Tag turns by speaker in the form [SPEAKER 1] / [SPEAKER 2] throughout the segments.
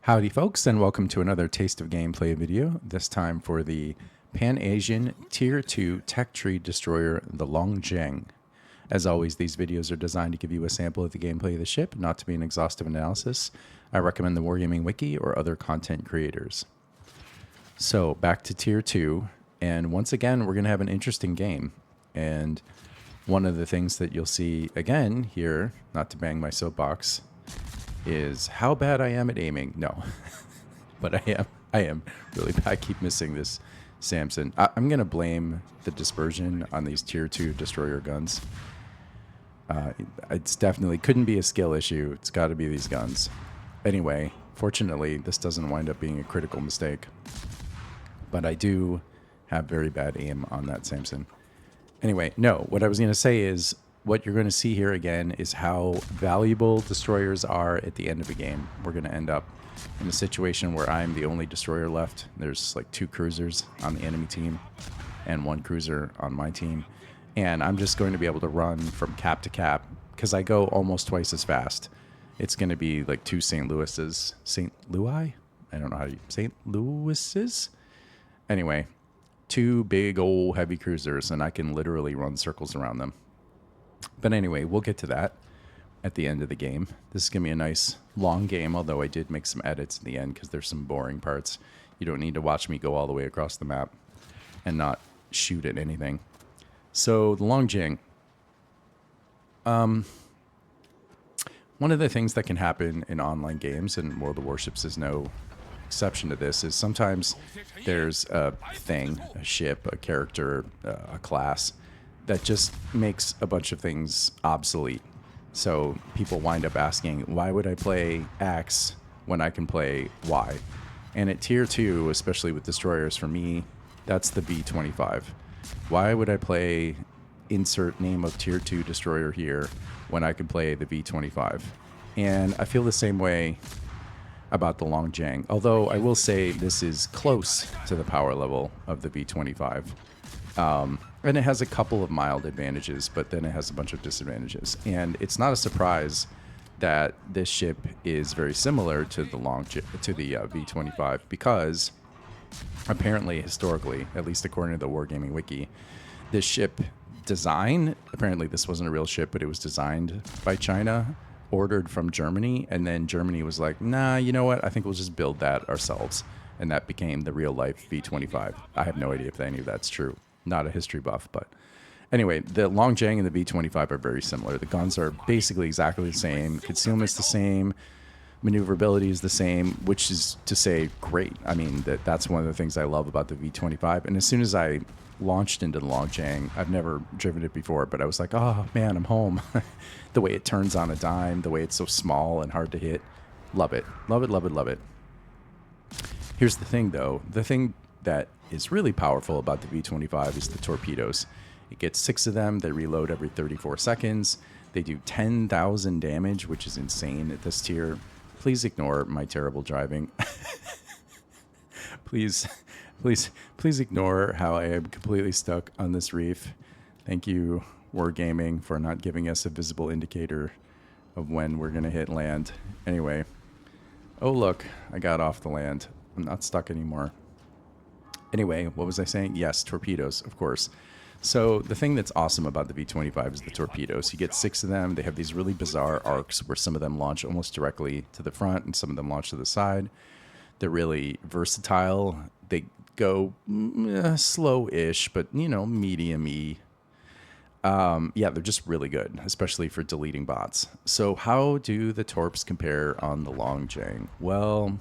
[SPEAKER 1] Howdy folks, and welcome to another Taste of Gameplay video, this time for the Pan-Asian Tier 2 Tech Tree Destroyer, the Longjiang. As always, these videos are designed to give you a sample of the gameplay of the ship, not to be an exhaustive analysis. I recommend the Wargaming Wiki or other content creators. So, back to Tier 2, and once again, we're going to have an interesting game. And one of the things that you'll see again here, not to bang my soapbox, is how bad I am at aiming. No, but I am really bad. I keep missing this Samson. I'm going to blame the dispersion on these tier 2 destroyer guns. It's definitely couldn't be a skill issue. It's got to be these guns. Anyway, fortunately, this doesn't wind up being a critical mistake. But I do have very bad aim on that Samson. Anyway, no, what I was going to say is what you're going to see here again is how valuable destroyers are at the end of a game. We're going to end up in a situation where I'm the only destroyer left. There's like 2 cruisers on the enemy team and 1 cruiser on my team. And I'm just going to be able to run from cap to cap because I go almost twice as fast. It's going to be like 2 St. Louis's. St. Louis? I don't know how you... St. Louis's? Anyway, 2 big old heavy cruisers, and I can literally run circles around them. But anyway, we'll get to that at the end of the game. This is going to be a nice long game, although I did make some edits in the end because there's some boring parts. You don't need to watch me go all the way across the map and not shoot at anything. So, the Longjiang. One of the things that can happen in online games, and World of Warships is no exception to this, is sometimes there's a thing, a ship, a character, a class that just makes a bunch of things obsolete. So people wind up asking, why would I play X when I can play Y? And at tier 2, especially with destroyers, for me, that's the V-25. Why would I play insert name of tier 2 destroyer here when I can play the V-25? And I feel the same way about the Longjiang, although I will say this is close to the power level of the V-25. And it has a couple of mild advantages, but then it has a bunch of disadvantages. And it's not a surprise that this ship is very similar to the V-25 because apparently, historically, at least according to the Wargaming Wiki, this ship design, apparently this wasn't a real ship, but it was designed by China, ordered from Germany, and then Germany was like, nah, you know what? I think we'll just build that ourselves. And that became the real-life V-25. I have no idea if any of that's true. Not a history buff, but anyway, the Longjiang and the V-25 are very similar. The guns are basically exactly the same. Concealment's the same. Maneuverability is the same, which is to say great. I mean, that's one of the things I love about the V-25. And as soon as I launched into the Longjiang, I've never driven it before, but I was like, oh man, I'm home. The way it turns on a dime, the way it's so small and hard to hit. Love it. Love it, love it, love it. Here's the thing, though. The thing that is really powerful about the V-25 is the torpedoes. It gets 6 of them. They reload every 34 seconds. They do 10,000 damage, which is insane at this tier. Please ignore my terrible driving. please ignore how I am completely stuck on this reef. Thank you, Wargaming, for not giving us a visible indicator of when we're going to hit land. Anyway. Oh, look, I got off the land. I'm not stuck anymore. Anyway, what was I saying? Yes, torpedoes, of course. So the thing that's awesome about the V-25 is the torpedoes. You get 6 of them. They have these really bizarre arcs where some of them launch almost directly to the front and some of them launch to the side. They're really versatile. They go slow-ish, but, you know, medium-y. Yeah, they're just really good, especially for deleting bots. So how do the Torps compare on the Longjiang? Well,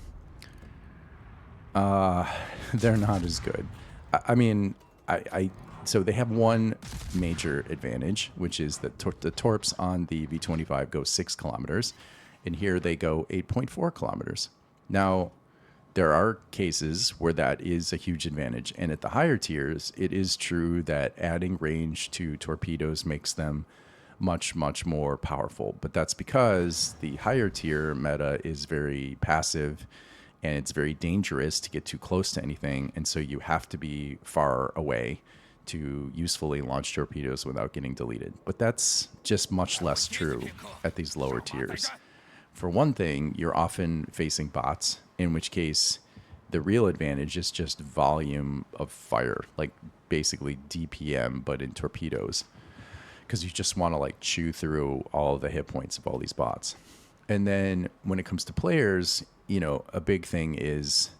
[SPEAKER 1] they're not as good. I mean, so they have one major advantage, which is that the Torps on the V-25 go 6 kilometers, and here they go 8.4 kilometers. Now, there are cases where that is a huge advantage, and at the higher tiers, it is true that adding range to torpedoes makes them much, much more powerful. But that's because the higher tier meta is very passive, and it's very dangerous to get too close to anything, and so you have to be far away to usefully launch torpedoes without getting deleted. But that's just much less true at these lower tiers. for one thing, you're often facing bots, in which case the real advantage is just volume of fire, like basically DPM, but in torpedoes, because you just want to like chew through all the hit points of all these bots. And then when it comes to players, you know, a big thing is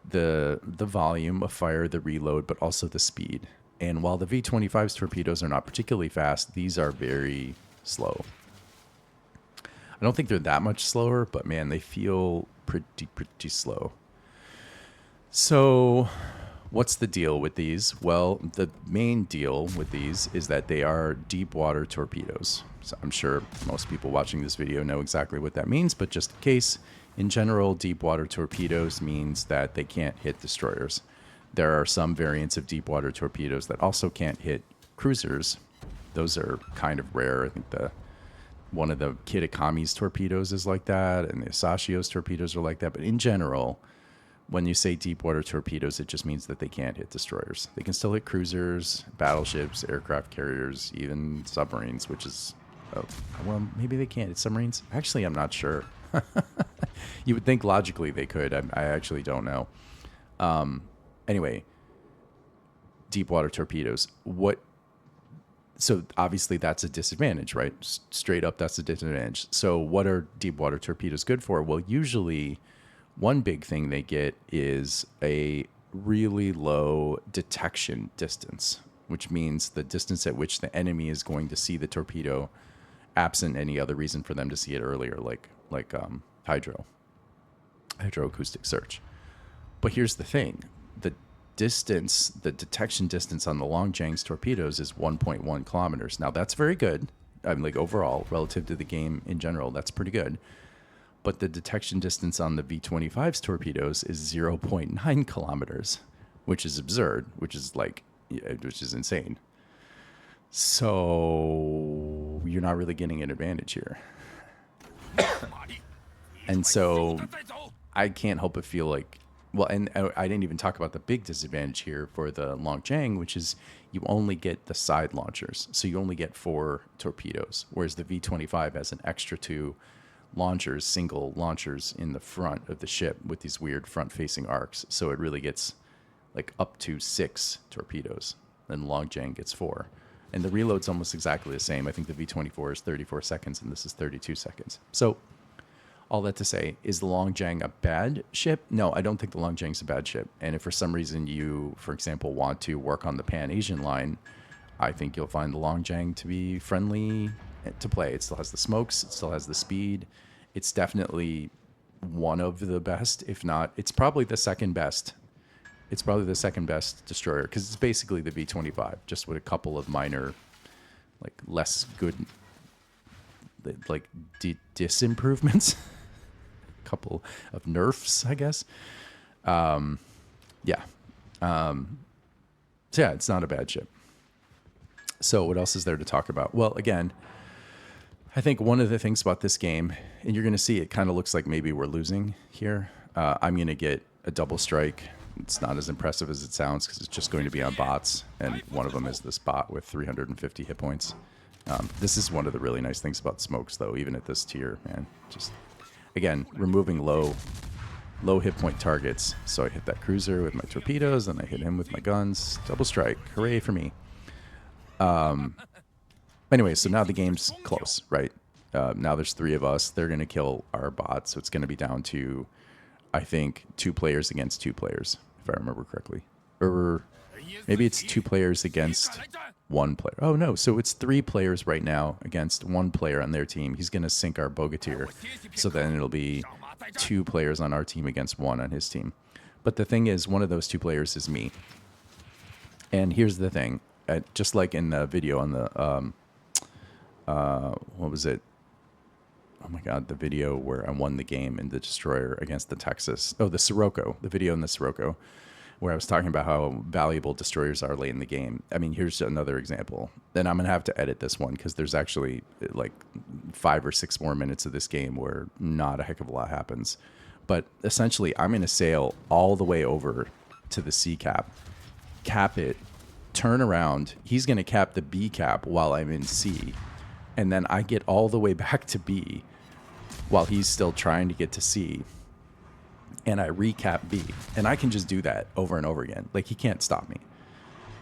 [SPEAKER 1] the volume of fire, the reload, but also the speed. And while the V-25's torpedoes are not particularly fast, these are very slow. I don't think they're that much slower, but man, they feel pretty slow. So what's the deal with these? Well, the main deal with these is that they are deep water torpedoes. So I'm sure most people watching this video know exactly what that means, but just in case, in general, deep water torpedoes means that they can't hit destroyers. There are some variants of deep water torpedoes that also can't hit cruisers. Those are kind of rare. I think one of the Kitakami's torpedoes is like that, and the Asashio's torpedoes are like that. But in general, when you say deep water torpedoes, it just means that they can't hit destroyers. They can still hit cruisers, battleships, aircraft carriers, even submarines, which is, well, maybe they can't hit submarines. Actually, I'm not sure. You would think logically they could. I actually don't know. Anyway, deep water torpedoes. So obviously that's a disadvantage, right? Straight up, that's a disadvantage. So what are deep water torpedoes good for? Well, usually one big thing they get is a really low detection distance, which means the distance at which the enemy is going to see the torpedo, absent any other reason for them to see it earlier, like hydroacoustic search. But here's the thing: the detection distance on the Longjiang's torpedoes is 1.1 kilometers. Now that's very good. I mean, like overall, relative to the game in general, that's pretty good. But the detection distance on the V-25's torpedoes is 0.9 kilometers, which is absurd, which is insane. So you're not really getting an advantage here. And so I can't help but feel like, well, and I didn't even talk about the big disadvantage here for the Longjiang, which is you only get the side launchers. So you only get 4 torpedoes, whereas the V-25 has an extra 2 launchers, single launchers in the front of the ship with these weird front-facing arcs. So it really gets like up to 6 torpedoes. Then Longjiang gets 4. And the reload's almost exactly the same. I think the V-24 is 34 seconds and this is 32 seconds. So all that to say, is the Longjiang a bad ship? No, I don't think the Longjiang's a bad ship. And if for some reason you, for example, want to work on the Pan-Asian line, I think you'll find the Longjiang to be friendly to play. It still has the smokes. It still has the speed. It's definitely one of the best, if not, it's probably the second best. It's probably the second best destroyer because it's basically the V-25, just with a couple of minor, like less good, like disimprovements. Couple of nerfs, I guess. So yeah, it's not a bad ship. So what else is there to talk about? Well, again, I think one of the things about this game, and you're going to see it kind of looks like maybe we're losing here. I'm going to get a double strike. It's not as impressive as it sounds because it's just going to be on bots, and one of them is this bot with 350 hit points. This is one of the really nice things about smokes, though, even at this tier, man. Just, again, removing low hit point targets. So I hit that cruiser with my torpedoes, and I hit him with my guns. Double strike. Hooray for me. Anyway, so now the game's close, right? Now there's 3 of us. They're going to kill our bot, so it's going to be down to, I think, 2 players against 2 players, if I remember correctly. Or maybe it's 2 players against 1 player. Oh, no. So it's 3 players right now against 1 player on their team. He's going to sink our Bogatyr. So then it'll be 2 players on our team against 1 on his team. But the thing is, one of those 2 players is me. And here's the thing. Just like in the video on the, what was it? Oh my God, the video where I won the game in the Destroyer against the Texas. Oh, the Sirocco, the video in the Sirocco, where I was talking about how valuable destroyers are late in the game. I mean, here's another example. And I'm going to have to edit this one because there's actually like 5 or 6 more minutes of this game where not a heck of a lot happens. But essentially, I'm going to sail all the way over to the C cap, cap it, turn around. He's going to cap the B cap while I'm in C. And then I get all the way back to B, while he's still trying to get to C, and I recap B, and I can just do that over and over again. Like, he can't stop me.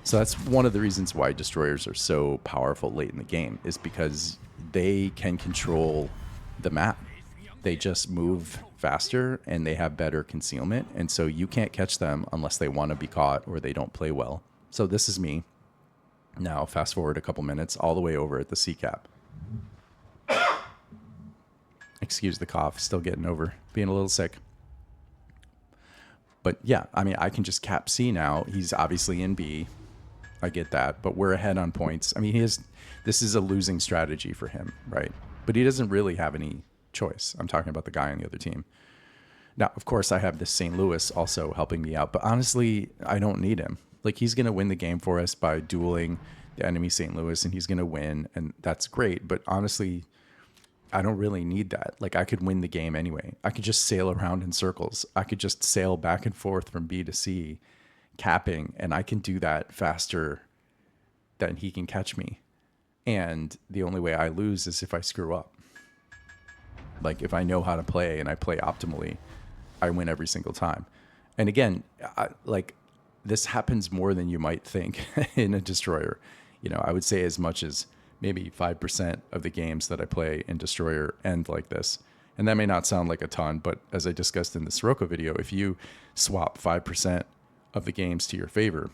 [SPEAKER 1] So that's one of the reasons why destroyers are so powerful late in the game, is because they can control the map. They just move faster and they have better concealment, and so you can't catch them unless they want to be caught or they don't play well. So this is me now, fast forward a couple minutes, all the way over at the C cap. Excuse the cough, still getting over being a little sick. But yeah, I mean, I can just cap C now. He's obviously in B. I get that, but we're ahead on points. I mean, this is a losing strategy for him, right? But he doesn't really have any choice. I'm talking about the guy on the other team. Now, of course, I have this St. Louis also helping me out, but honestly, I don't need him. Like, he's going to win the game for us by dueling the enemy St. Louis, and he's going to win, and that's great. But honestly, I don't really need that. Like, I could win the game anyway. I could just sail around in circles. I could just sail back and forth from B to C, capping, and I can do that faster than he can catch me. And the only way I lose is if I screw up. Like, if I know how to play and I play optimally, I win every single time. And again, this happens more than you might think in a destroyer. You know, I would say as much as maybe 5% of the games that I play in destroyer end like this. And that may not sound like a ton, but as I discussed in the Sirocco video, if you swap 5% of the games to your favor,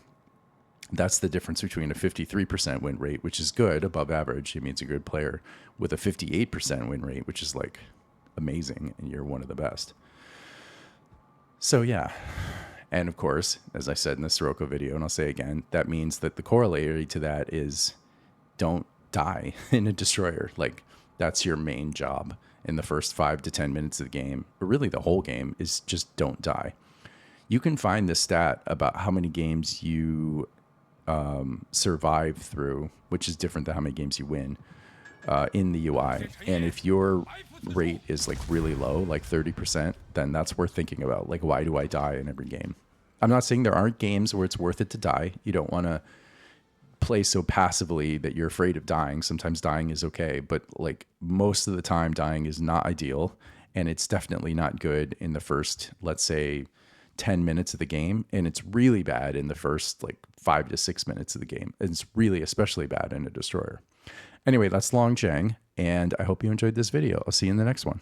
[SPEAKER 1] that's the difference between a 53% win rate, which is good, above average. It means a good player, with a 58% win rate, which is like amazing, and you're one of the best. So yeah. And of course, as I said in the Sirocco video, and I'll say again, that means that the corollary to that is don't die in a destroyer. Like, that's your main job in the first 5 to 10 minutes of the game, or really the whole game, is just don't die. You can find this stat about how many games you survive through, which is different than how many games you win, in the UI. And if your rate is like really low, like 30%, then that's worth thinking about. Like, why do I die in every game? I'm not saying there aren't games where it's worth it to die. You don't want to play so passively that you're afraid of dying. Sometimes dying is okay, but like most of the time dying is not ideal, and it's definitely not good in the first, let's say, 10 minutes of the game, and it's really bad in the first like 5 to 6 minutes of the game. And it's really especially bad in a destroyer. Anyway, that's Longjiang, and I hope you enjoyed this video. I'll see you in the next one.